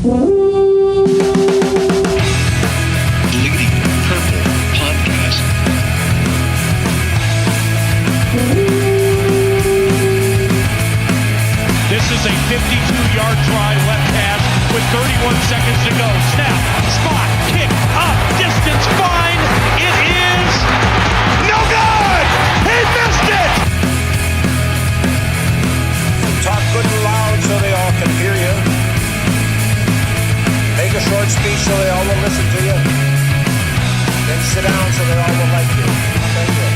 Bleeding Purple Podcast. This is a 52-yard drive left hash with 31 seconds to go. Snap, spot, kick, up, distance, fine. It is no good. He missed it. Talk good and loud so they all can hear you. Make a short speech so they all will listen to you. Then sit down so they all will like you. Thank you.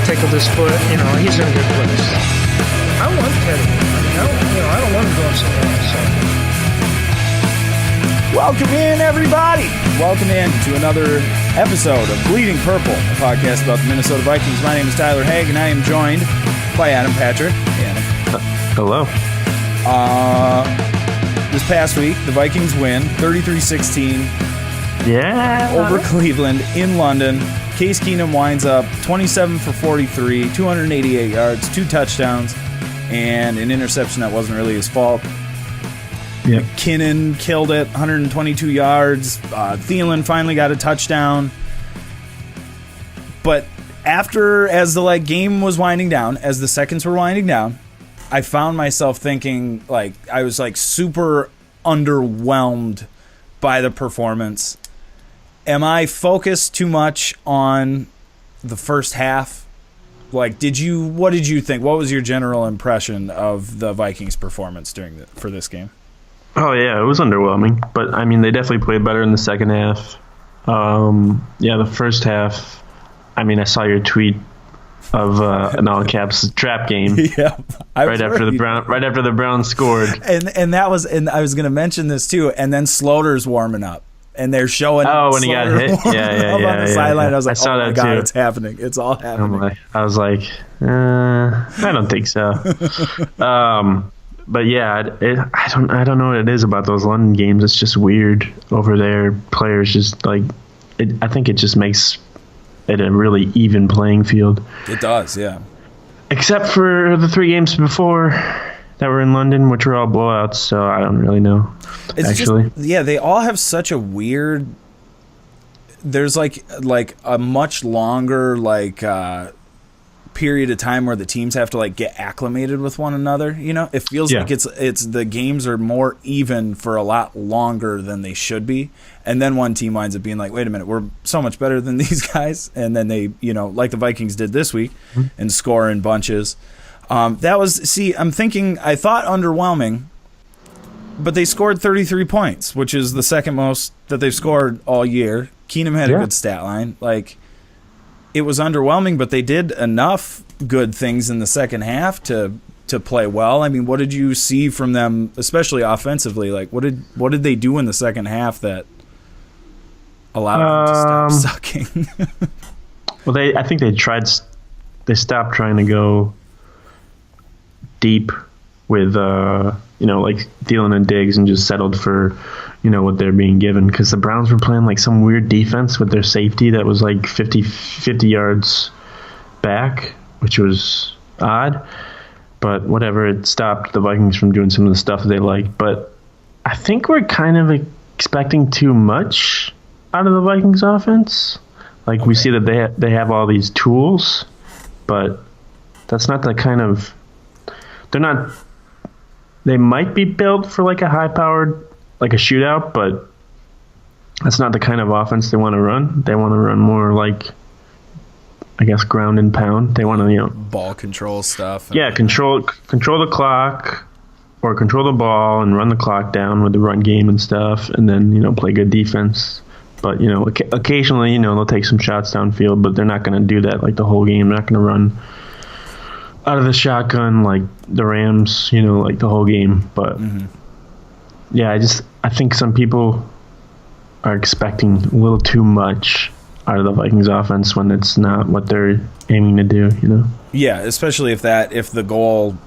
Tickled his foot, he's in a good place. I want Teddy. I don't want him going somewhere else. Welcome in, everybody. Welcome in to another episode of Bleeding Purple, a podcast about the Minnesota Vikings. My name is Tyler Haig, and I am joined by Adam Patrick. Hey, Adam. Hello. This past week, the Vikings win 33-16 over Cleveland in London. Case Keenum winds up 27 for 43, 288 yards, 2 touchdowns, and an interception that wasn't really his fault. Yep. McKinnon killed it, 122 yards. Thielen finally got a touchdown. But as the game was winding down, as the seconds were winding down, I found myself thinking, I was super underwhelmed by the performance. Am I focused too much on the first half? What did you think? What was your general impression of the Vikings' performance for this game? Oh, yeah, it was underwhelming. But, they definitely played better in the second half. The first half, I saw your tweet of an all caps trap game. Yeah, right after the Browns scored. And I was going to mention this too. And then Slaughter's warming up. And they're showing. Oh, when he got hit, yeah, on the sideline. I was like, I saw "Oh my that god, too. It's happening! It's all happening." I was like, I don't think so. But yeah, I don't know what it is about those London games. It's just weird over there. Players just I think it just makes it a really even playing field. It does, yeah. Except Except for the 3 games before that were in London, which were all blowouts. So I don't really know. They all have such a weird. There's like a much longer period of time where the teams have to get acclimated with one another. It feels like it's the games are more even for a lot longer than they should be, and then one team winds up being like, wait a minute, we're so much better than these guys, and then they like the Vikings did this week and score in bunches. I'm thinking I thought underwhelming. But they scored 33 points, which is the second most that they've scored all year. Keenum had a good stat line. It was underwhelming, but they did enough good things in the second half to play well. What did you see from them, especially offensively? What did they do in the second half that allowed them to stop sucking? Well, I think they stopped trying to go deep with Thielen and Diggs and just settled for what they're being given, because the Browns were playing some weird defense with their safety that was 50 yards back, which was odd, but whatever, it stopped the Vikings from doing some of the stuff they like. But I think we're kind of expecting too much out of the Vikings offense. We see that they have all these tools, but that's not the kind of they might be built for a high-powered, a shootout, but that's not the kind of offense they want to run. They want to run more ground and pound. They want to, ball control stuff. Yeah, control the clock or control the ball and run the clock down with the run game and stuff, and then, play good defense. But, occasionally, they'll take some shots downfield, but they're not going to do that the whole game. They're not going to run out of the shotgun like the Rams, the whole game. But yeah, I think some people are expecting a little too much out of the Vikings offense when it's not what they're aiming to do, Yeah, especially if the goal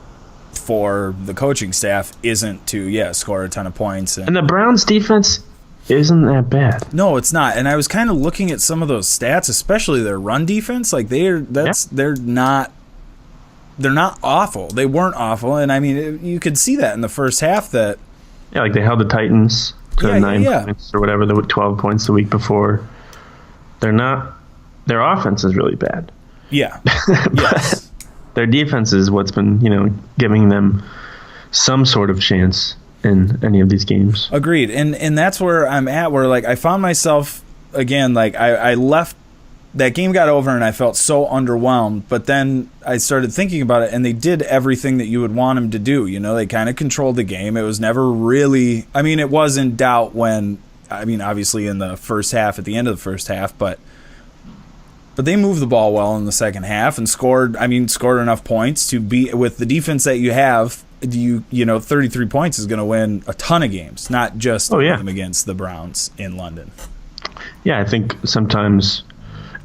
for the coaching staff isn't to score a ton of points. And the Browns defense isn't that bad. No, it's not. And I was kind of looking at some of those stats, especially their run defense. They're not awful. They weren't awful, and you could see that in the first half that Yeah, like they held the Titans to 9 points or whatever, the 12 points the week before. Their offense is really bad. Yeah. Yes. Their defense is what's been, giving them some sort of chance in any of these games. Agreed. And that's where I'm at, where like I found myself again, like I left, that game got over and I felt so underwhelmed, but then I started thinking about it and they did everything that you would want them to do. They kind of controlled the game. It was never really, it was in doubt when, obviously in the first half, at the end of the first half, but they moved the ball well in the second half and scored enough points to be, with the defense that you have, 33 points is going to win a ton of games, not just a game against the Browns in London. Yeah, I think sometimes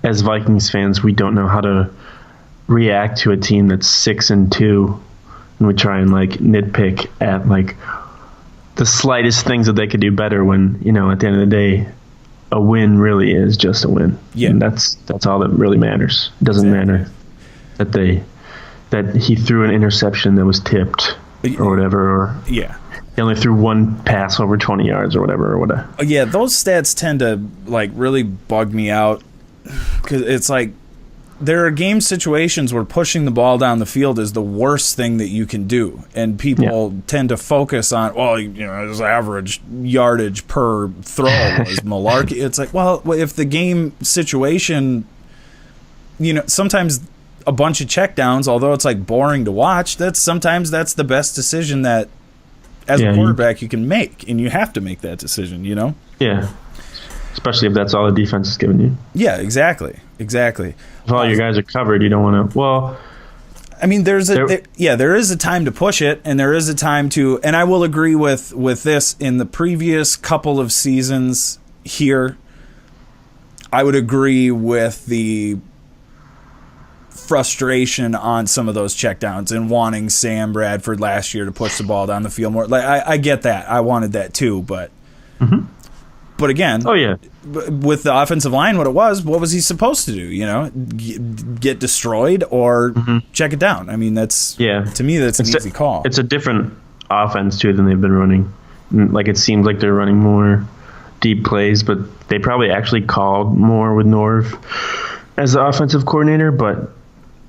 as Vikings fans, we don't know how to react to a team that's 6-2, and we try and like nitpick at like the slightest things that they could do better when, at the end of the day, a win really is just a win. Yeah. And that's all that really matters. It doesn't matter that he threw an interception that was tipped or whatever, or he only threw one pass over 20 yards or whatever. Yeah, those stats tend to like really bug me out, because it's like there are game situations where pushing the ball down the field is the worst thing that you can do, and people tend to focus on, his average yardage per throw was malarkey. It's like, well, if the game situation, sometimes a bunch of checkdowns, although it's like boring to watch, sometimes that's the best decision that as a quarterback you can make, and you have to make that decision, Yeah. Especially if that's all the defense is giving you. Yeah, exactly. If all your guys are covered, you don't want to. Well, there is a time to push it, and there is a time to. And I will agree with this. In the previous couple of seasons here, I would agree with the frustration on some of those checkdowns and wanting Sam Bradford last year to push the ball down the field more. Like I get that. I wanted that too, but. Mm-hmm. But again, with the offensive line, what was he supposed to do? Get destroyed or check it down? To me, that's an easy call. It's a different offense too than they've been running. Like it seems like they're running more deep plays, but they probably actually called more with Norv as the offensive coordinator. But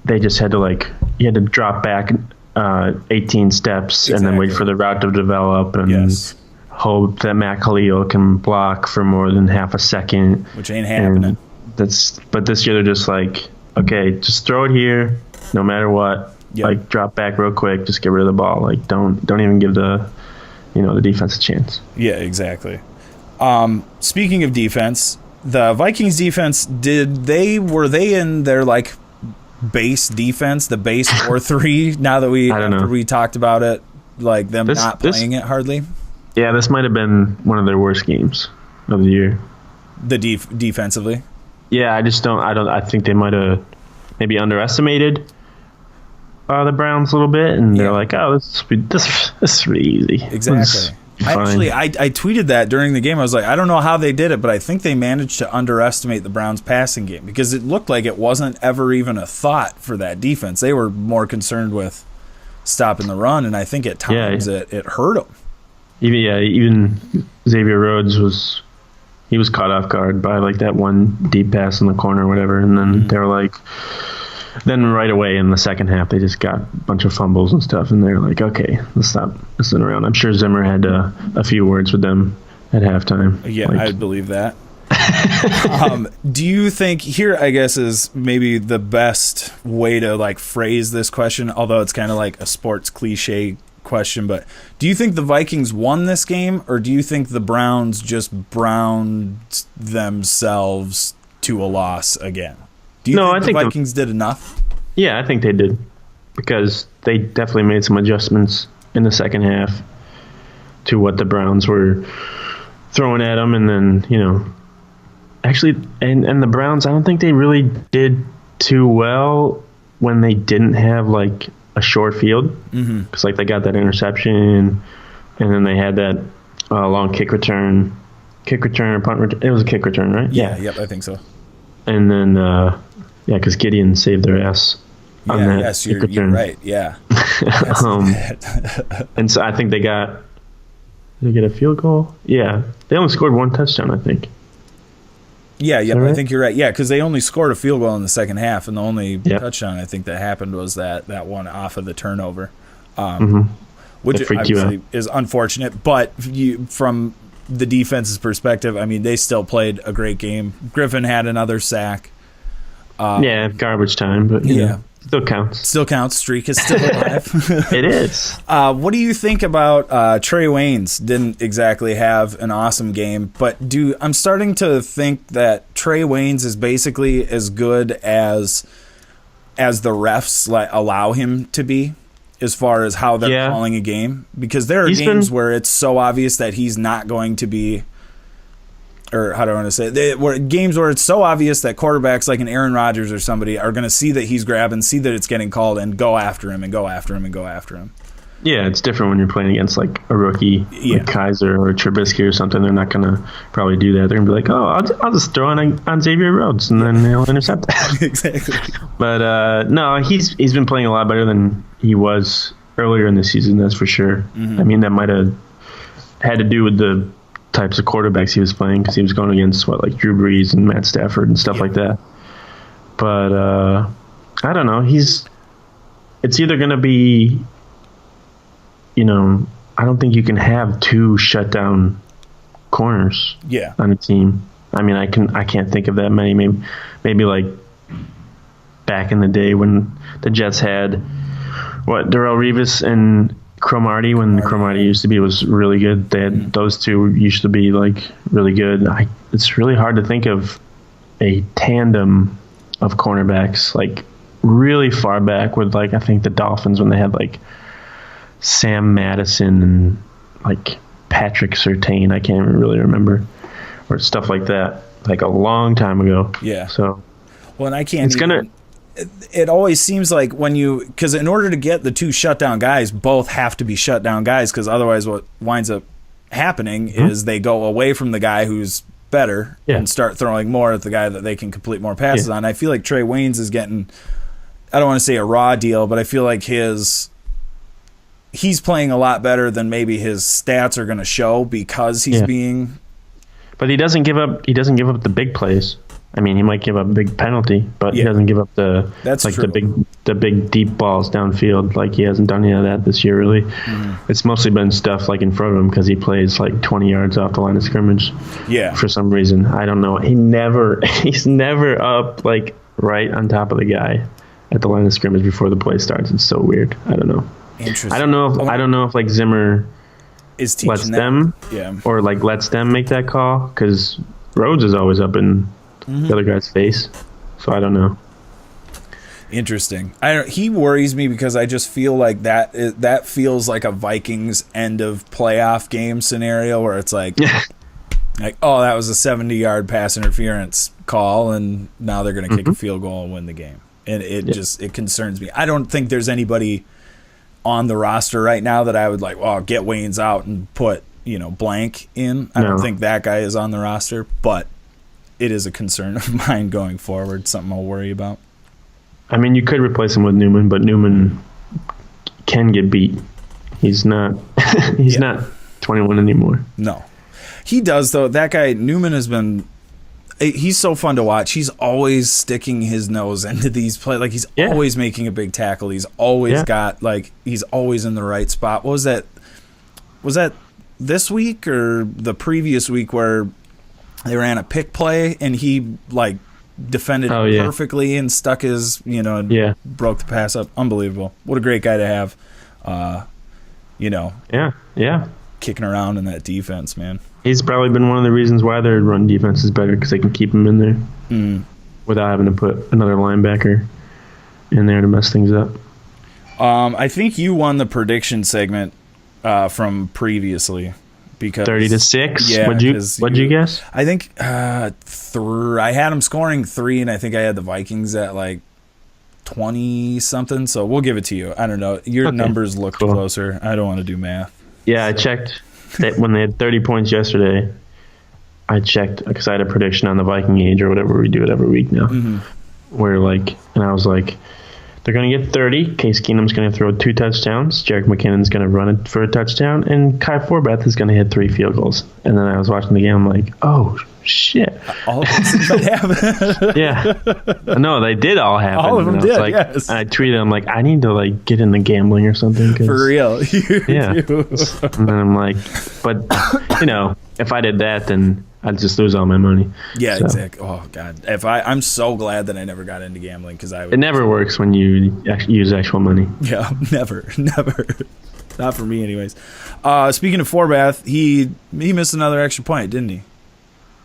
they just had to you had to drop back 18 steps and then wait for the route to develop and. Hope that Matt Khalil can block for more than half a second, which ain't happening. But this year they're just like, okay, just throw it here, no matter what. Yep. Like drop back real quick, just get rid of the ball. Like don't even give the defense a chance. Yeah, exactly. Speaking of defense, the Vikings defense were they in their like base defense, the base 4-3? Now that we talked about it, like them not playing it hardly. Yeah, this might have been one of their worst games of the year. The defensively? Yeah, I think they might have maybe underestimated the Browns a little bit, and they're like, oh, this is really easy. Exactly. I tweeted that during the game. I was like, I don't know how they did it, but I think they managed to underestimate the Browns' passing game, because it looked like it wasn't ever even a thought for that defense. They were more concerned with stopping the run, and I think at times it hurt them. Even Xavier Rhodes was caught off guard by like that one deep pass in the corner or whatever, and then they were like, then right away in the second half they just got a bunch of fumbles and stuff, and they're like, okay, let's stop messing around. I'm sure Zimmer had a few words with them at halftime. Yeah, I'd believe that. Do you think here, I guess, is maybe the best way to like phrase this question, although it's kind of like a sports cliche question, but do you think the Vikings won this game, or do you think the Browns just browned themselves to a loss again? Do you think the Vikings did enough? Yeah, I think they did, because they definitely made some adjustments in the second half to what the Browns were throwing at them, and then actually, and the Browns, I don't think they really did too well when they didn't have like a short field, because like they got that interception, and then they had that long kick return or punt return. It was a kick return, right? Yep, I think so. And then because Gideon saved their ass on that. Yes, you're right. Yeah. And so I think they got Did they get a field goal? Yeah. They only scored one touchdown, I think. Yeah, right? I think you're right. Yeah, because they only scored a field goal in the second half, and the only touchdown I think that happened was that one off of the turnover, which obviously is unfortunate. But from the defense's perspective, I mean, they still played a great game. Griffin had another sack. Garbage time, but yeah. Still counts. Still counts. Streak is still alive. It is. What do you think about Trey Waynes? Didn't exactly have an awesome game, but I'm starting to think that Trey Waynes is basically as good as the refs allow him to be, as far as how they're calling a game. Because there are games where it's so obvious that he's not going to be. Or how do I want to say it? Games where it's so obvious that quarterbacks like an Aaron Rodgers or somebody are going to see that he's grabbing, see that it's getting called, and go after him and go after him and go after him. Yeah, it's different when you're playing against like a rookie, like Kaiser or Trubisky or something. They're not going to probably do that. They're going to be like, I'll just throw on Xavier Rhodes, and then they'll intercept that. Exactly. But no, he's been playing a lot better than he was earlier in the season, that's for sure. Mm-hmm. I mean, that might have had to do with the types of quarterbacks he was playing, because he was going against like Drew Brees and Matt Stafford and stuff like that. But I don't know. It's either going to be, I don't think you can have two shutdown corners on a team. I mean, I can't think of that many. Maybe like back in the day when the Jets had Darrelle Revis and Cromartie, when Cromartie was really good. They had those two used to be like really good. It's really hard to think of a tandem of cornerbacks like really far back with like, I think the Dolphins when they had like Sam Madison and like Patrick Surtain. I can't even really remember, or stuff like that, like a long time ago. Yeah. So, well, and I can't. It always seems like because in order to get the two shutdown guys, both have to be shutdown guys, because otherwise what winds up happening is they go away from the guy who's better and start throwing more at the guy that they can complete more passes on. I feel like Trey Waynes is getting, I don't want to say a raw deal, but I feel like he's playing a lot better than maybe his stats are going to show, because he's being. But he doesn't give up the big plays. I mean, he might give up a big penalty, but he doesn't give up the big deep balls downfield. Like, he hasn't done any of that this year, really. Mm-hmm. It's mostly been stuff like in front of him, because he plays like 20 yards off the line of scrimmage. Yeah. For some reason, I don't know. He's never up like right on top of the guy at the line of scrimmage before the play starts. It's so weird. I don't know. Interesting. I don't know if like Zimmer is lets them, or like lets them make that call, because Rhodes is always up in the other guy's face, so I don't know. Interesting. He worries me, because I just feel like that feels like a Vikings end of playoff game scenario, where it's like, that was a 70-yard pass interference call, and now they're going to kick a field goal and win the game, and it concerns me. I don't think there's anybody on the roster right now that I would like, get Waynes out and put blank in. I don't think that guy is on the roster, but it is a concern of mine going forward, something I'll worry about. I mean, you could replace him with Newman, but Newman can get beat. He's not not 21 anymore. No. He does, though. That guy, Newman, he's so fun to watch. He's always sticking his nose into these plays. Like, he's always making a big tackle. He's always he's always in the right spot. What was that? Was that this week or the previous week where they ran a pick play and he like defended perfectly and stuck his, broke the pass up. Unbelievable. What a great guy to have, kicking around in that defense, man. He's probably been one of the reasons why their run defense is better, because they can keep him in there without having to put another linebacker in there to mess things up. I think you won the prediction segment from previously. Because 30-6. Yeah, what'd you guess? I think I had them scoring 3, and I think I had the Vikings at like 20 something. So we'll give it to you. I don't know. Your numbers look closer. I don't want to do math. Yeah, I checked that when they had 30 points yesterday. I checked because I had a prediction on the Viking Age or whatever, we do it every week now. Mm-hmm. And I was like, They're going to get 30. Case Keenum's going to throw 2 touchdowns. Jerick McKinnon's going to run it for a touchdown. And Kai Forbath is going to hit 3 field goals. And then I was watching the game. I'm like, oh, shit. All of those might happen. Yeah. No, they did all happen. All of them did, like, yes. I tweeted, I'm like, I need to like get into gambling or something. For real. Yeah. And then I'm like, but, if I did that, then I'd just lose all my money. Yeah, so. exactly. Oh God, I'm so glad that I never got into gambling because I. It never works when you use actual money. Yeah, never. Not for me, anyways. Speaking of Forbath, he missed another extra point, didn't he?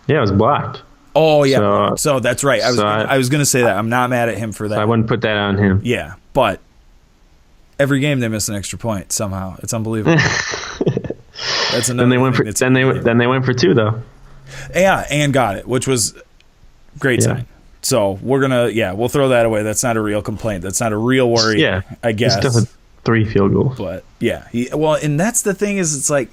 Yeah, it was blocked. Oh yeah, so that's right. I was gonna say that. I'm not mad at him for that. So I wouldn't put that on him. Yeah, but every game they miss an extra point somehow. It's unbelievable. That's another. Then they went for 2 though. Yeah, and got it, which was great sign. So we'll throw that away. That's not a real complaint. That's not a real worry. Yeah, I guess. It's still 3 field goals. But yeah, and that's the thing is, it's like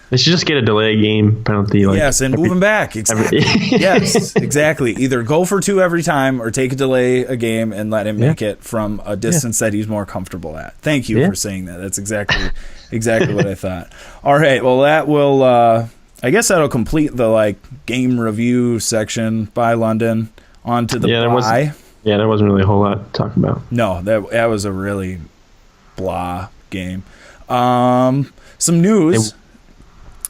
they should just get a delay game penalty. Yes, and move them back. Exactly. Yes, exactly. Either go for 2 every time, or take a delay a game and let him make it from a distance that he's more comfortable at. Thank you for saying that. That's exactly what I thought. All right. Well, that will. I guess that'll complete the game review section by London. On to the bye. There wasn't really a whole lot to talk about. No, that was a really blah game. Some news.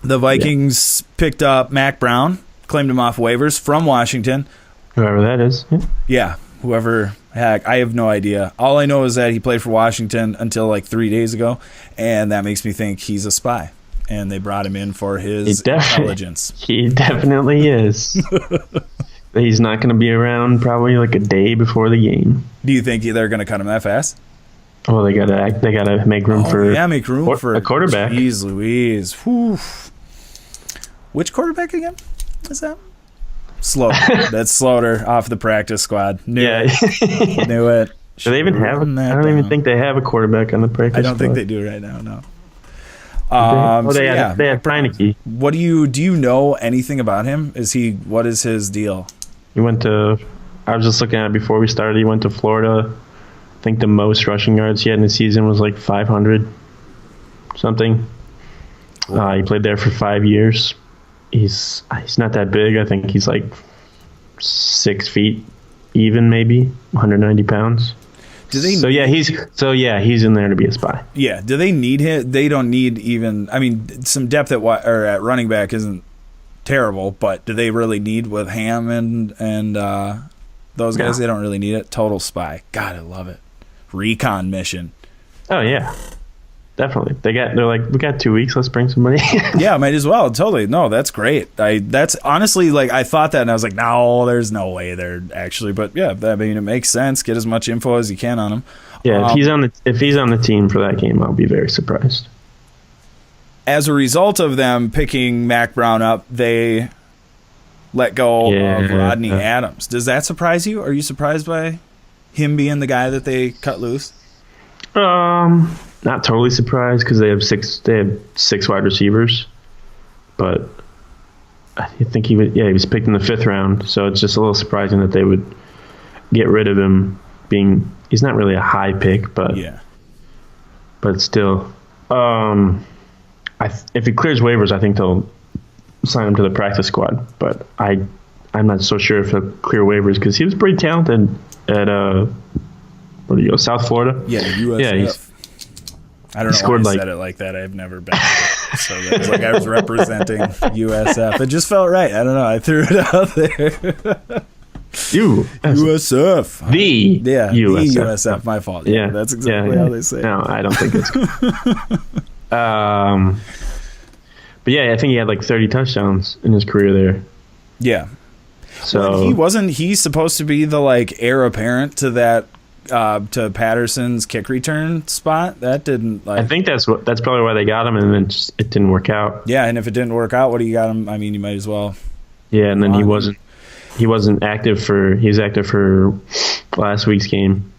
The Vikings picked up Mac Brown, claimed him off waivers from Washington. Whoever that is. Yeah, whoever. Heck, I have no idea. All I know is that he played for Washington until 3 days ago, and that makes me think he's a spy. And they brought him in for his intelligence. He definitely is. He's not going to be around probably a day before the game. Do you think they're going to cut him that fast? Well, they gotta make room for a quarterback. Jeez Louise. Whew. Which quarterback again? Is that? Slaughter. That's Slaughter off the practice squad. Knew it. Do they even have? I don't even think they have a quarterback on the practice squad. I don't think they do right now. No. They had Heineke. What do you know anything about him? What is his deal? He went to. I was just looking at it before we started. He went to Florida. I think the most rushing yards he had in the season was 500 something. Cool. He played there for 5 years. He's not that big. I think he's 6 feet even, maybe 190 pounds. He's in there to be a spy. Yeah. Do they need him? They don't need even. I mean, some depth at running back isn't terrible, but do they really need with Ham and those guys? No. They don't really need it. Total spy. God, I love it. Recon mission. Oh yeah, definitely. They're like, we got 2 weeks. Let's bring somebody. Yeah, might as well. Totally. No, that's great. That's honestly I thought that and I was like, no, there's no way they're actually. But yeah, I mean, it makes sense. Get as much info as you can on him. Yeah, if he's on the team for that game, I'll be very surprised. As a result of them picking Mac Brown up, they let go of Rodney Adams. Does that surprise you? Are you surprised by him being the guy that they cut loose? Not totally surprised because they have six wide receivers, but I think he was picked in the 5th round, so it's just a little surprising that they would get rid of him. He's not really a high pick, but still, if he clears waivers, I think they'll sign him to the practice squad. But I'm not so sure if he'll clear waivers because he was pretty talented at South Florida. Yeah, USF. Yeah, I don't know why I said it like that. I've never been. So it was like I was representing USF. It just felt right. I don't know. I threw it out there. USF. The USF. My fault. Yeah, that's exactly how they say it. No, I don't think it's good. But yeah, I think he had 30 touchdowns in his career there. Yeah. So he's supposed to be the heir apparent to that to Patterson's kick return spot. That didn't I think that's probably why they got him, and then it didn't work out. Yeah, and if it didn't work out, what do you got him? I mean, you might as well. Yeah, and then he wasn't active he was active for last week's game,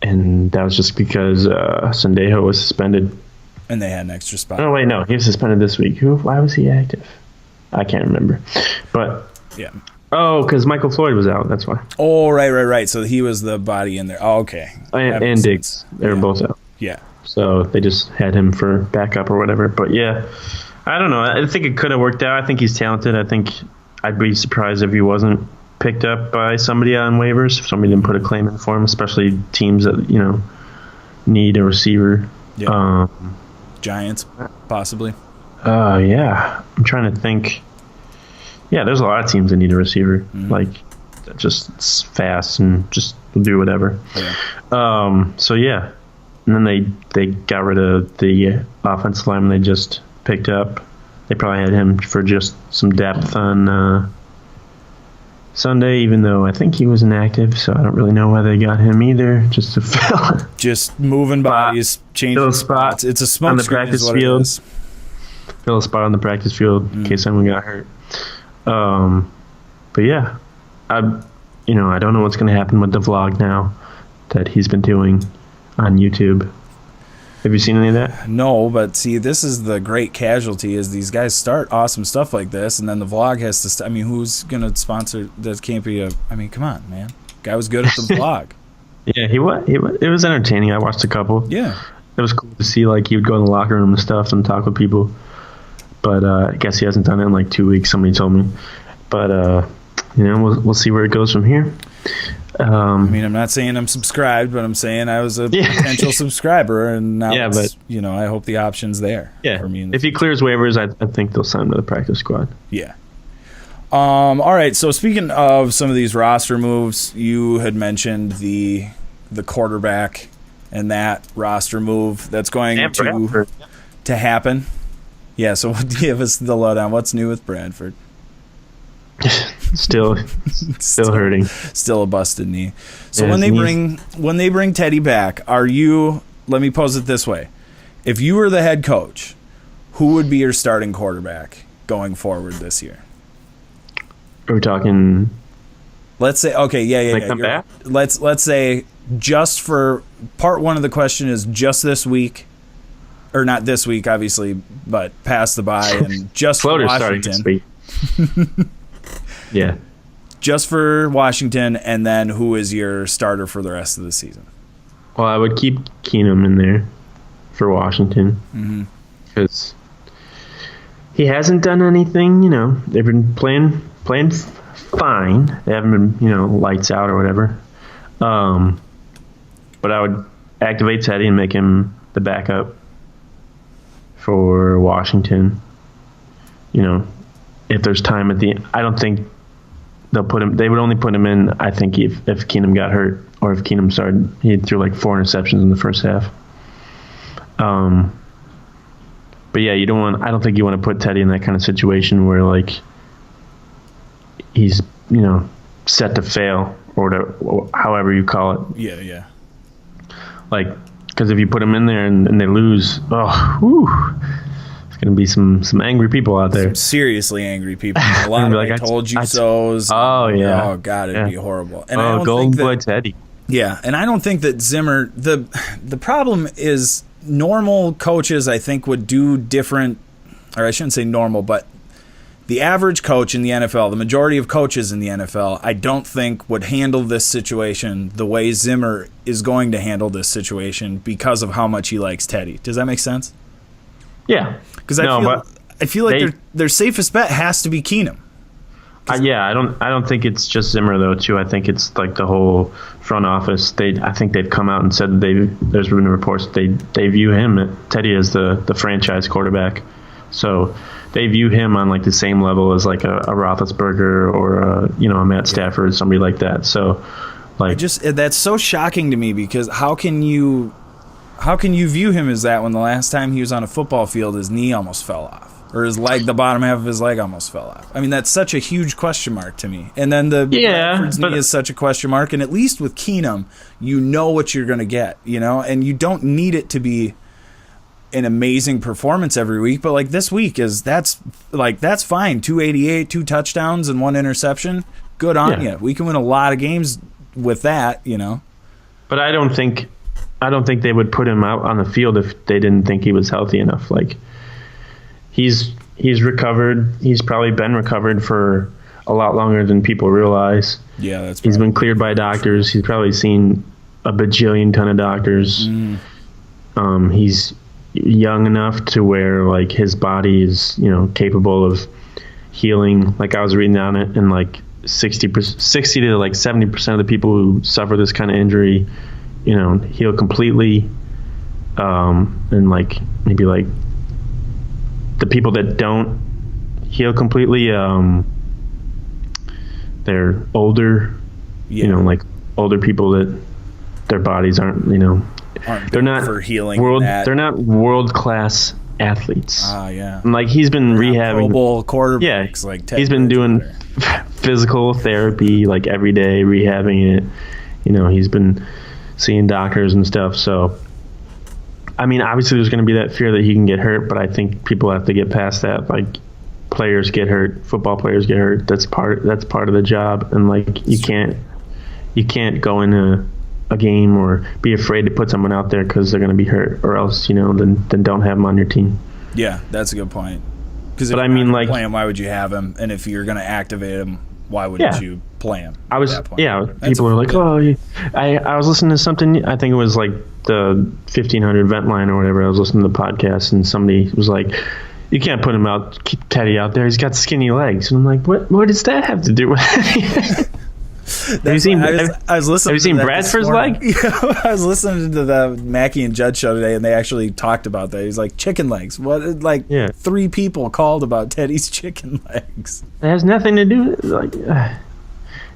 and that was just because Sendejo was suspended. And they had an extra spot. Oh wait, no, he was suspended this week. Why was he active? I can't remember. But yeah, Oh, because Michael Floyd was out. That's why. Oh, right. So he was the body in there. Oh, okay. And Diggs. They were both out. Yeah. So they just had him for backup or whatever. But yeah, I don't know. I think it could have worked out. I think he's talented. I think I'd be surprised if he wasn't picked up by somebody on waivers. If somebody didn't put a claim in for him, especially teams that, need a receiver. Yeah. Giants, possibly. Yeah. I'm trying to think. Yeah, there's a lot of teams that need a receiver. Like, just fast and just do whatever. Yeah. So, yeah. And then they got rid of the offensive lineman they just picked up. They probably had him for just some depth on Sunday, even though I think he was inactive, so I don't really know why they got him either. Just to fill, just moving bodies, changing spots. It's a smoke on the screen practice field. Fill a spot on the practice field in case someone got hurt. But yeah, I don't know what's going to happen with the vlog now that he's been doing on YouTube. Have you seen any of that? No, but see, this is the great casualty is these guys start awesome stuff like this, and then the vlog has to who's going to sponsor? That can't be come on, man. Guy was good at the vlog. Yeah, he was. It was entertaining. I watched a couple. Yeah. It was cool to see, like, he would go in the locker room and stuff and talk with people. But I guess he hasn't done it in like 2 weeks, somebody told me. But, we'll see where it goes from here. I'm not saying I'm subscribed, but I'm saying I was a potential subscriber, and now I hope the option's there. Yeah, for me. If he clears waivers, I think they'll sign him to the practice squad. Yeah. All right. So speaking of some of these roster moves, you had mentioned the quarterback and that roster move that's going to happen. Yeah. So give us the lowdown. What's new with Bradford? Still hurting. Still a busted knee. So when they bring Teddy back, let me pose it this way. If you were the head coach, who would be your starting quarterback going forward this year? Are we talking? Let's say Come back? Let's say just for part one of the question is just this week, or not this week obviously, but past the bye and just for Washington. Starting this week. Yeah. Just for Washington, and then who is your starter for the rest of the season? Well, I would keep Keenum in there for Washington because he hasn't done anything. They've been playing fine. They haven't been lights out or whatever. But I would activate Teddy and make him the backup for Washington. If there's time at the end, I don't think they'll put him. They would only put him in, I think, if Keenum got hurt or if Keenum started. He threw like 4 interceptions in the first half. But yeah, I don't think you want to put Teddy in that kind of situation where like he's set to fail or whatever, however you call it. Yeah. Like, because if you put him in there and they lose, going to be some angry people out there. Some seriously angry people. A lot of I told you so's. Oh, yeah. Oh, God, it'd be horrible. And I don't Golden Boy Teddy. Yeah, and I don't think that Zimmer... The problem is normal coaches, I think, would do different... Or I shouldn't say normal, but the average coach in the NFL, the majority of coaches in the NFL, I don't think would handle this situation the way Zimmer is going to handle this situation because of how much he likes Teddy. Does that make sense? Yeah. Because I feel like their safest bet has to be Keenum. I don't think it's just Zimmer though too. I think it's like the whole front office. I think they've come out and said that there's been reports they view him, Teddy, as the franchise quarterback. So they view him on like the same level as like a Roethlisberger or a Matt Stafford, somebody like that. So like that's so shocking to me because how can you view him as that when the last time he was on a football field, his knee almost fell off? Or the bottom half of his leg almost fell off. I mean, that's such a huge question mark to me. And then Bradford's knee is such a question mark. And at least with Keenum, you know what you're going to get, and you don't need it to be an amazing performance every week. But like this week that's fine. 288, 2 touchdowns and 1 interception. Good on you. We can win a lot of games with that, But I don't think they would put him out on the field if they didn't think he was healthy enough. Like he's recovered. He's probably been recovered for a lot longer than people realize. Yeah, he's been cleared by doctors. He's probably seen a bajillion ton of doctors. He's young enough to where like his body is, you know, capable of healing. Like I was reading on it, and like 60 to like 70% of the people who suffer this kind of injury, you know, heal completely. And like maybe like the people that don't heal completely, they're older, you know, like older people that their bodies aren't, you know, they're not for healing. They're not world class athletes. Yeah. And like he's been rehabbing. Pro Bowl quarterbacks, yeah, like he's been doing physical therapy like every day, rehabbing it. You know, he's been seeing doctors and stuff. So, I mean, obviously there's going to be that fear that he can get hurt, but I think people have to get past that. Like, players get hurt, football players get hurt. That's part of the job, and like you can't go into a game or be afraid to put someone out there because they're going to be hurt, or else, you know, then don't have them on your team. Yeah, that's a good point. Because I mean, like, play him, why would you have him? And if you're going to activate him, why wouldn't you play him? People are like, oh, I was listening to something. I think it was like the 1500 vent line or whatever. I was listening to the podcast, and somebody was like, you can't put him out, keep Teddy out there. He's got skinny legs. And I'm like, what does that have to do with it? Have you seen Bradford's leg? Yeah, I was listening to the Mackey and Judd show today, and they actually talked about that. He's like, chicken legs. What? Like, 3 people called about Teddy's chicken legs. It has nothing to do with, like,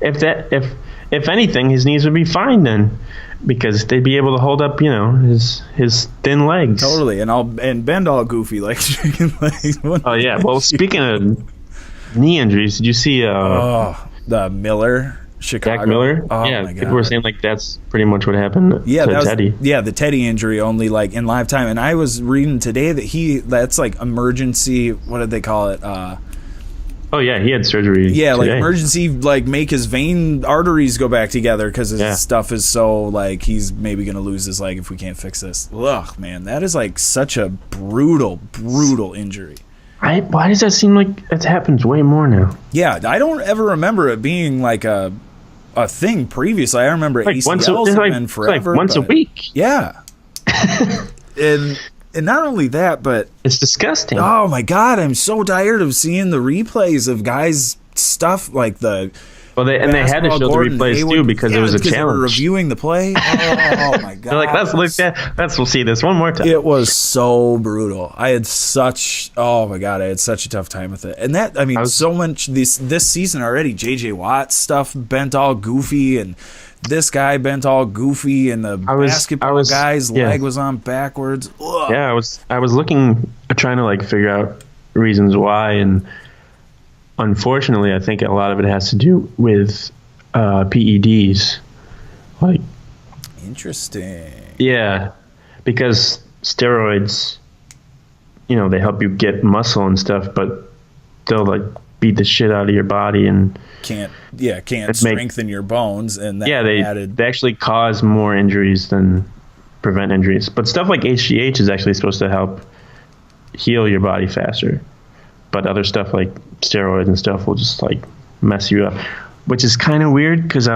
if anything, his knees would be fine then, because they'd be able to hold up, you know, his thin legs. Totally, and bend all goofy like chicken legs. Oh yeah. Well, speaking of knee injuries, did you see the Miller? Chicago. Jack Miller? Oh, yeah, my God. people were saying like that's pretty much what happened to Teddy. Yeah, the Teddy injury only like in live time. And I was reading today that that's like emergency, what did they call it? Oh yeah, he had surgery. Yeah, today. like emergency, like make his vein arteries go back together because his stuff is so like he's maybe going to lose his leg if we can't fix this. Ugh, man, that is like such a brutal injury. Why does that seem like it happens way more now? Yeah, I don't ever remember it being like a thing previously. I remember like ACLs have been forever. Like once a week. Yeah. and not only that, but it's disgusting. Oh my God, I'm so tired of seeing the replays of guys' stuff like the. Well, they had to show the replays too because it was a challenge. They were reviewing the play. Oh my God! They're like, we'll see this one more time. It was so brutal. I had such a tough time with it. And that, I mean, so much this season already. JJ Watt stuff bent all goofy, and this guy bent all goofy, and the basketball guy's leg was on backwards. Ugh. Yeah, I was looking, trying to like figure out reasons why, and unfortunately, I think a lot of it has to do with PEDs. Like, interesting. Yeah, because steroids, you know, they help you get muscle and stuff, but they'll like beat the shit out of your body and can't strengthen your bones. And they actually cause more injuries than prevent injuries. But stuff like HGH is actually supposed to help heal your body faster. But other stuff like steroids and stuff will just like mess you up, which is kind of weird because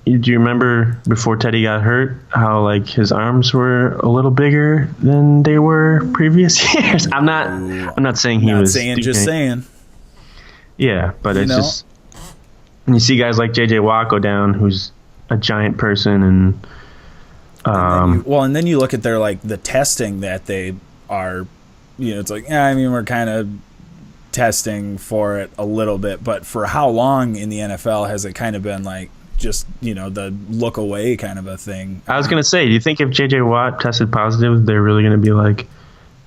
do you remember before Teddy got hurt how like his arms were a little bigger than they were previous years? I'm not saying he was just saying. Yeah, but it's just when you see guys like JJ Watt go down, who's a giant person, and then you look at their like the testing that they are, you know, it's like I mean we're kind of testing for it a little bit, but for how long in the NFL has it kind of been like just, you know, the look away kind of a thing? I was going to say, do you think if JJ Watt tested positive, they're really going to be like,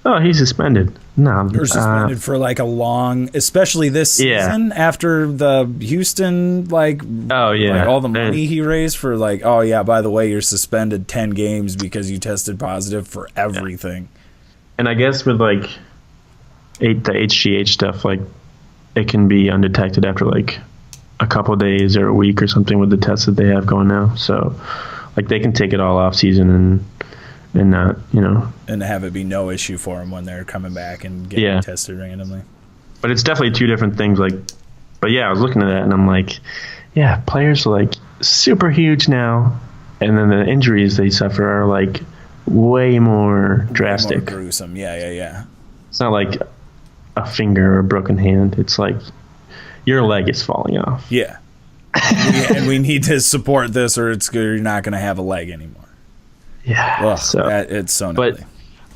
oh, he's suspended? No. Or suspended for like a long, especially this season after the Houston, like, like all the money he raised for like, oh yeah, by the way, you're suspended 10 games because you tested positive for everything. And I guess with like the HGH stuff, like it can be undetected after like a couple of days or a week or something with the tests that they have going now. So like they can take it all off season and not, you know, and have it be no issue for them when they're coming back and getting tested randomly. But it's definitely two different things. Like But yeah, I was looking at that and I'm like, yeah, players are like super huge now, and then the injuries they suffer are like way more drastic. More gruesome. Yeah. It's not like a finger or a broken hand. It's like your leg is falling off. Yeah. And we need to support this, or you're not going to have a leg anymore. Yeah. Ugh, it's so gnarly.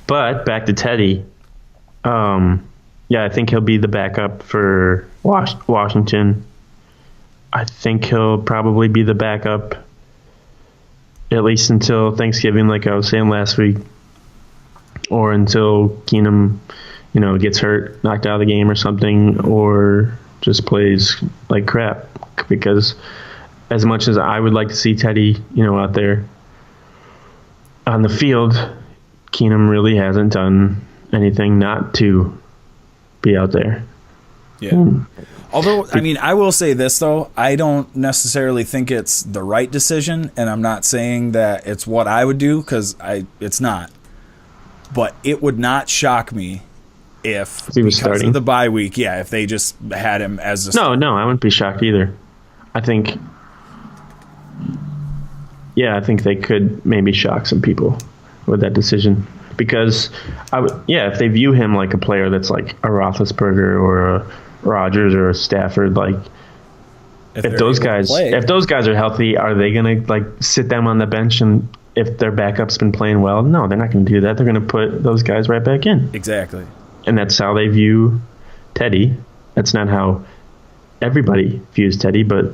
But back to Teddy. Yeah, I think he'll be the backup for Washington. I think he'll probably be the backup at least until Thanksgiving, like I was saying last week, or until Keenum, gets hurt, knocked out of the game or something, or just plays like crap. Because as much as I would like to see Teddy, out there on the field, Keenum really hasn't done anything not to be out there. Yeah. Although, I will say this, though. I don't necessarily think it's the right decision, and I'm not saying that it's what I would do, because it's not. But it would not shock me if he was because starting of the bye week, if they just had him as a No, I wouldn't be shocked either. I think they could maybe shock some people with that decision. Because, if they view him like a player that's like a Roethlisberger or a Rodgers or a Stafford, like if those guys are healthy, are they gonna like sit them on the bench? And if their backup's been playing well, no, they're not gonna do that. They're gonna put those guys right back in. Exactly. And that's how they view Teddy. That's not how everybody views Teddy, but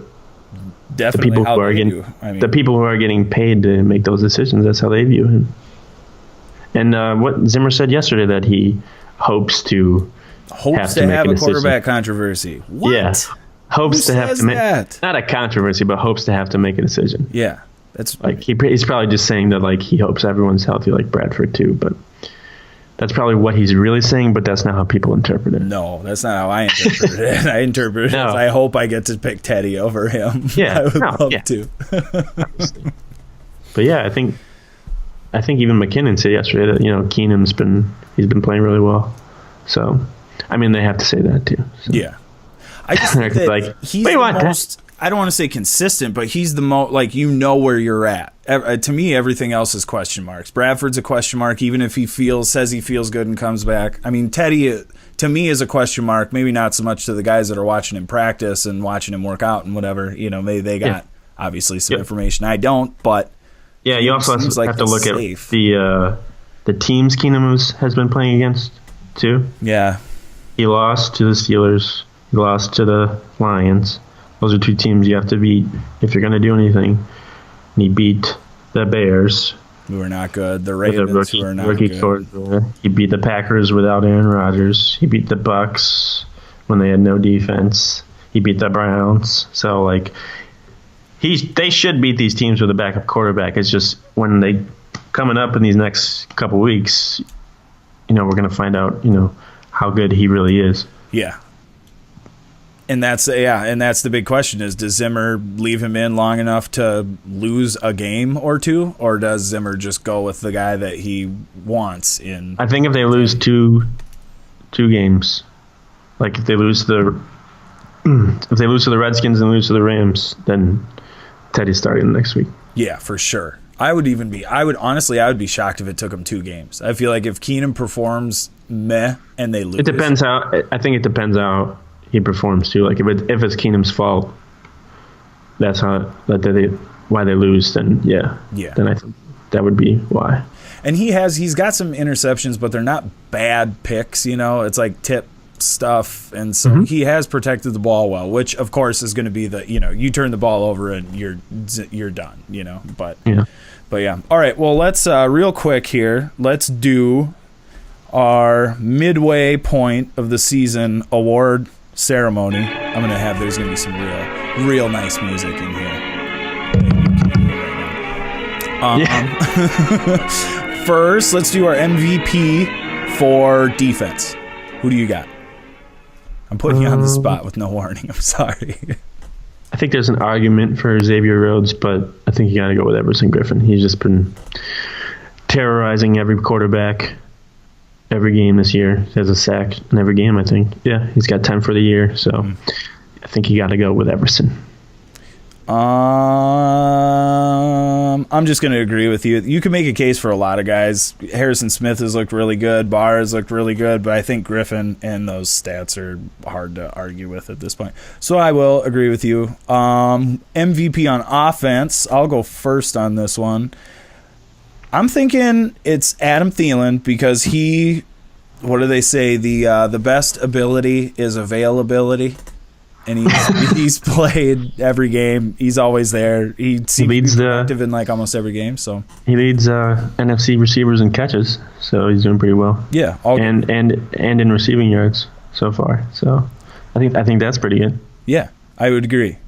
definitely the people who are getting paid to make those decisions, that's how they view him. And what Zimmer said yesterday, that he hopes to have a quarterback controversy. What? Yeah. Hopes Who to have says to make that? Not a controversy, but hopes to have to make a decision. Yeah. That's like he's probably just saying that like he hopes everyone's healthy, like Bradford too, but that's probably what he's really saying, but that's not how people interpret it. No, that's not how I interpret it. I interpret it as I hope I get to pick Teddy over him. Yeah. I would love to. But yeah, I think even McKinnon said yesterday that, Keenum's been playing really well. So, they have to say that too. So. Yeah. I just think that he's the most, I don't want to say consistent, but he's the most, where you're at. To me, everything else is question marks. Bradford's a question mark, even if he says he feels good and comes back. Teddy, to me, is a question mark. Maybe not so much to the guys that are watching him practice and watching him work out and whatever. They got obviously some information I don't, but yeah, you also have to look safe. At the teams Keenum has been playing against too. Yeah, he lost to the Steelers. He lost to the Lions. Those are two teams you have to beat if you're going to do anything. And he beat the Bears, who are not good. The Ravens, who are not good. He beat the Packers without Aaron Rodgers. He beat the Bucks when they had no defense. He beat the Browns. So they should beat these teams with a backup quarterback. It's just when they coming up in these next couple weeks, we're going to find out, how good he really is. Yeah. And that's the big question is, does Zimmer leave him in long enough to lose a game or two, or does Zimmer just go with the guy that he wants in? I think if they lose two games, like if they lose to the Redskins and lose to the Rams, then Teddy's starting next week. Yeah, for sure. I would be shocked if it took him 2 games. I feel like if Keenum performs meh and they lose. I think it depends how he performs too. Like if it's Keenum's fault, that's why they lose. Then then I think that would be why. And he's got some interceptions, but they're not bad picks. It's like tip stuff, and so he has protected the ball well, which of course is going to be you turn the ball over and you're done. But yeah. All right. Well, let's real quick here. Let's do our midway point of the season award ceremony. I'm gonna have there's gonna be some real nice music in here. First, let's do our MVP for defense. Who do you got? I'm putting you on the spot with no warning. I'm sorry. I think there's an argument for Xavier Rhodes, but I think you got to go with Everson Griffin. He's just been terrorizing every quarterback every game this year. He has a sack in every game, I think. Yeah, he's got 10 for the year. So think you got to go with Everson. I'm just going to agree with you. You can make a case for a lot of guys. Harrison Smith has looked really good. Barr has looked really good, but I think Griffin and those stats are hard to argue with at this point. So I will agree with you. MVP on offense. I'll go first on this one. I'm thinking it's Adam Thielen because he, what do they say? The best ability is availability. And he's played every game. He's always there. He leads active in like almost every game. So he leads NFC receivers in catches. So he's doing pretty well. Yeah, and in receiving yards so far. So I think that's pretty good. Yeah, I would agree.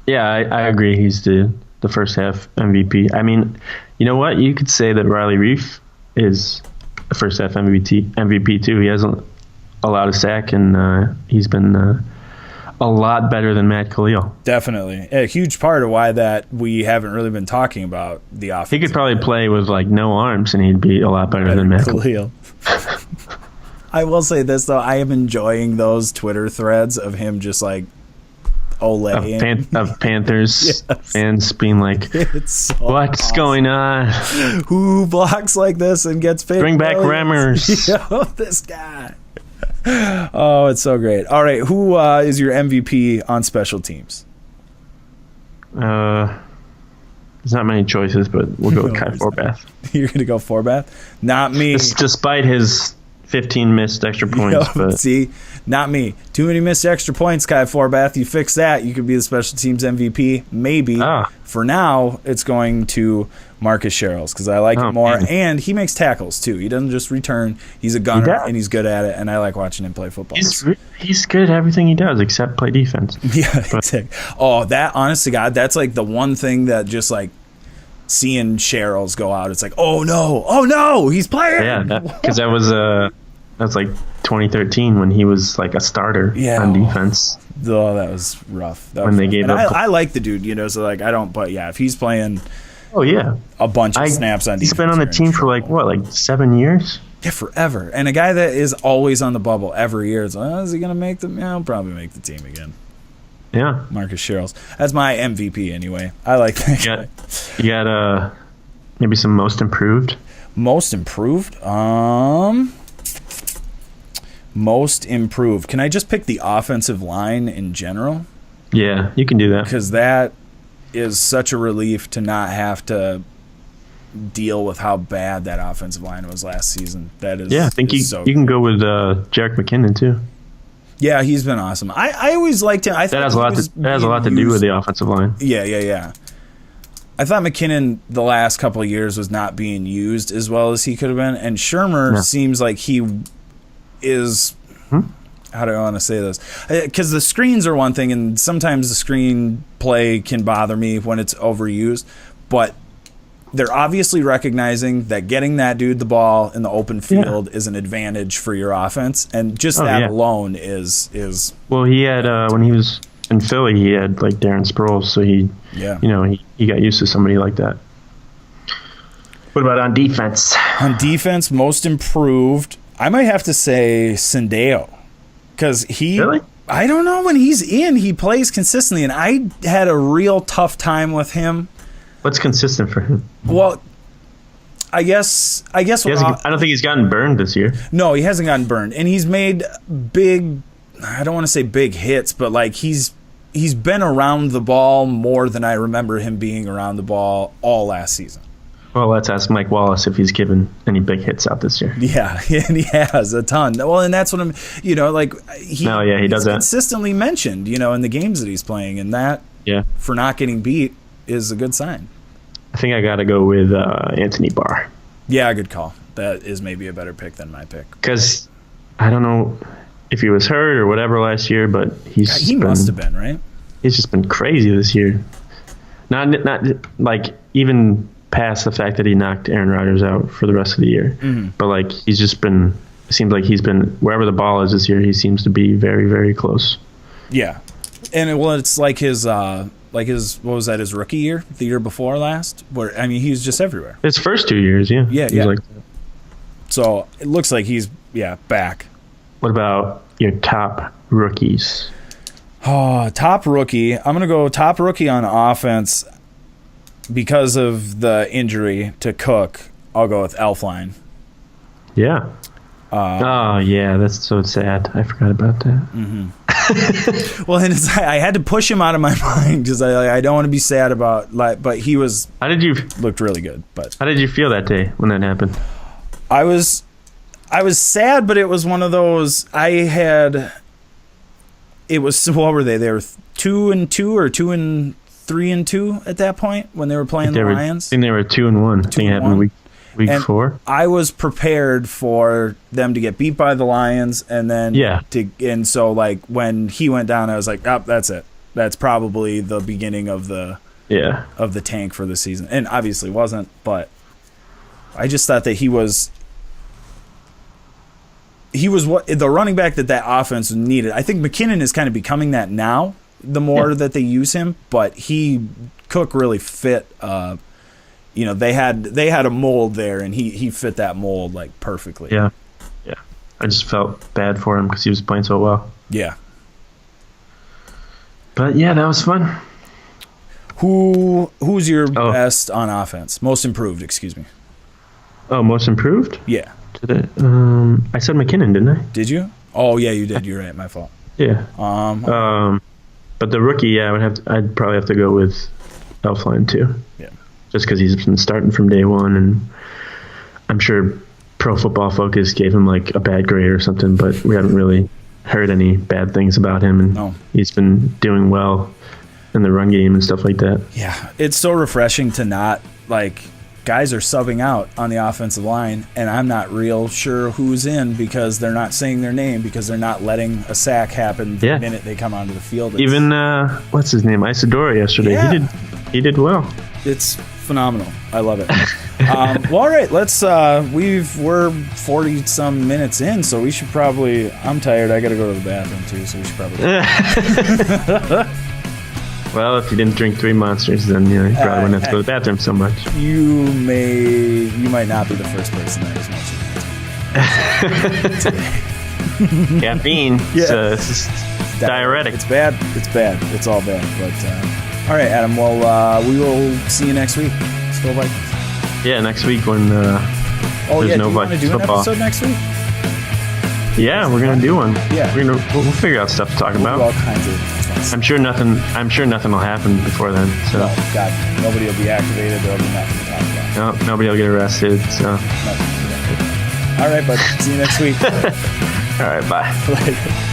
Yeah, I agree. He's the first half MVP. I mean, you know what? You could say that Riley Reif is the first half MVP too. He hasn't allowed a sack, and he's been a lot better than Matt Khalil. Definitely. A huge part of why that we haven't really been talking about the offense. He could probably play with like no arms and he'd be a lot better than Matt Khalil. I will say this though, I am enjoying those Twitter threads of him just like of Panthers fans being like, so what's awesome. Going on? Who blocks like this and gets paid? Bring back Remmers. This guy. Oh, it's so great. All right, who is your MVP on special teams? There's not many choices, but we'll go with Kai Forbath. You're going to go Forbath? Not me. Despite his 15 missed extra points. But see, not me. Too many missed extra points, Kai Forbath. You fix that, you could be the special teams MVP. Maybe. For now, it's going to Marcus Sherrills because I like him more. Man. And he makes tackles, too. He doesn't just return. He's a gunner, and he's good at it, and I like watching him play football. He's good at everything he does except play defense. Yeah, exactly. Oh, that, honest to God, that's like the one thing that just like seeing Sherrills go out, it's like, oh no, he's playing. Yeah, because that was like 2013 when he was like a starter on defense. Oh, that was rough. They gave up. I like the dude, so like I don't, but yeah, if he's playing, a bunch of snaps on defense, he's been on the team for like 7 years. Yeah, forever. And a guy that is always on the bubble every year. It's like, is he gonna make them? Yeah, he'll probably make the team again. Yeah, Marcus Sherrills. That's my MVP anyway. I like that. You got maybe some most improved. Most improved. Most improved. Can I just pick the offensive line in general? Yeah, you can do that. Because that is such a relief to not have to deal with how bad that offensive line was last season. That is. Yeah, I think you can go with Jerick McKinnon too. Yeah, he's been awesome. I always liked him. That has a lot to do with the offensive line. Yeah. I thought McKinnon the last couple of years was not being used as well as he could have been, and Shermer seems like he is. How do I want to say this? Because the screens are one thing, and sometimes the screen play can bother me when it's overused, but they're obviously recognizing that getting that dude the ball in the open field is an advantage for your offense, and just alone is. Well, he had when he was in Philly, he had like Darren Sproles, so he got used to somebody like that. What about on defense? On defense, most improved, I might have to say Sendeo, because he. Really? I don't know, when he's in, he plays consistently, and I had a real tough time with him. What's consistent for him? Well, I guess. I don't think he's gotten burned this year. No, he hasn't gotten burned, and he's made big. I don't want to say big hits, but like he's been around the ball more than I remember him being around the ball all last season. Well, let's ask Mike Wallace if he's given any big hits out this year. Yeah, and he has a ton. Well, and that's what I'm. He does that consistently mentioned. In the games that he's playing, and that for not getting beat is a good sign. I think I got to go with Anthony Barr. Yeah, good call. That is maybe a better pick than my pick. Because I don't know if he was hurt or whatever last year, but he must have been, right? He's just been crazy this year. Not like even past the fact that he knocked Aaron Rodgers out for the rest of the year. Mm-hmm. But like he's just been. It seems like he's been wherever the ball is this year. He seems to be very, very close. Yeah, and it's like his. What was that, his rookie year, the year before last? Where he was just everywhere. His first 2 years, yeah. Yeah. Like so it looks like he's back. What about your top rookies? Oh, top rookie. I'm going to go top rookie on offense because of the injury to Cook. I'll go with Elflein. Yeah. Oh, yeah, that's so sad. I forgot about that. Mm-hmm. Well, and I had to push him out of my mind because I don't want to be sad about, but he was. How did you looked really good? But how did you feel that day when that happened? I was sad, but it was one of those. It was, what were they? They were 2-2 or 2-3-2 at that point when they were playing the Lions. I think they were 2-1. I think it happened week 4. I was prepared for them to get beat by the Lions, and then and so like when he went down, I was like, oh, that's it. That's probably the beginning of the tank for the season, and obviously wasn't. But I just thought that he was what the running back that offense needed. I think McKinnon is kind of becoming that now, the more that they use him, but Cook really fit. They had a mold there, and he fit that mold like perfectly. Yeah. I just felt bad for him because he was playing so well. Yeah. But yeah, that was fun. Who's your best on offense? Most improved, excuse me. Oh, most improved? Yeah. Today, I said McKinnon, didn't I? Did you? Oh yeah, you did. You're right. My fault. Yeah. But the rookie, I'd probably have to go with Elflein too. Yeah. Just because he's been starting from day one, and I'm sure Pro Football Focus gave him like a bad grade or something, but we haven't really heard any bad things about him, and he's been doing well in the run game and stuff like that. Yeah, it's so refreshing to not guys are subbing out on the offensive line, and I'm not real sure who's in because they're not saying their name because they're not letting a sack happen the minute they come onto the field. Even what's his name, Isidora yesterday. Yeah. He did well. It's phenomenal. I love it. Well, all right, let's we're 40 some minutes in, so we should probably. I'm tired. I got to go to the bathroom too, so we should probably. Well, if you didn't drink 3 Monsters, then you probably wouldn't have to go to the bathroom so much. You might not be the first person that has mentioned that. Caffeine. Yeah. It's diuretic. It's bad. It's all bad. But all right, Adam. Well, we will see you next week. Still Vikings. Yeah, next week when there's no Vikings do football. An episode next week? Yeah, we're gonna do one. Yeah, we'll figure out stuff to talk about. All kinds of. I'm sure nothing will happen before then. So. No, God, nobody will be activated. There'll be nothing to talk about. No, nobody will get arrested. So. All right, bud. See you next week. All right, bye.